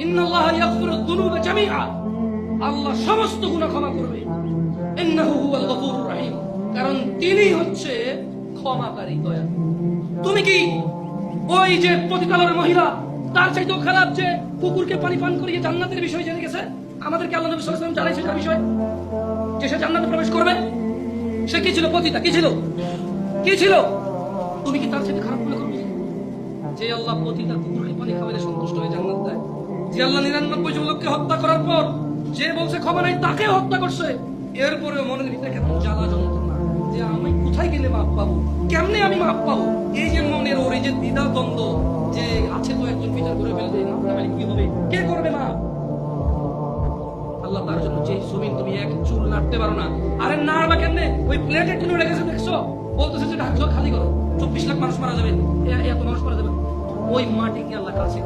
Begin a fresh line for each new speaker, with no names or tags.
ইন্নাল্লাহা ইয়াগফিরুদ যুনুবা জামিআ, আল্লাহ সমস্ত গুনাহ ক্ষমা করবে। ইন্নাহু হুয়াল গফুরুর রহিম, কারণ তিনি হচ্ছে ক্ষমাকারী, দয়া। তুমি কি ওই যে পতিতালয়ের মহিলা তার চাইতেও খারাপ যে কুকুরকে পানি পান করিয়ে জান্নাতের বিষয় জেনে গেছে? আমাদেরকে আল্লাহ নবী সাল্লাল্লাহু আলাইহি ওয়াসাল্লাম জানাইছে তার বিষয় যে সে জান্নাতে প্রবেশ করবে। সে কি ছিল? পতিতা। কি ছিল? কি ছিল? তুমি কি তার চাইতে খারাপ মনে করবে? যে আল্লাহ পতিতা কুকুরকে পানি খাওয়াইলে সন্তুষ্ট হয়ে জান্নাত দেয়, যে আল্লাহ 99 জন লোককে হত্যা করার পর যে বলছে ক্ষমা নাই তাকে হত্যা করছে, এরপরে মনের ভিতরে কেমন জ্বালা যন্ত্রণা যে আমি কোথায় গেলে মাপ পাবো, কেমনে আমি মাপ পাবো, এই যে মনের ওর এই যে দ্বিধা দ্বন্দ্ব যে আছে, তো একজন বিচার করে ফেলবে, মাপ না পেলে কি হবে, কে করবে মাপ? আল্লাহ তার জন্য যে জমিন তুমি এক চুল নাড়তে পারো না, আরে নাড়বা কেমনে? ওই প্লেটে তুলে রেখেছে, দেখছো? বলতেছে যে ঢাকা খালি করো, 24 লাখ মানুষ মারা যাবে, এত মানুষ মারা যাবে, ওই মাটিকে আল্লাহ কাছে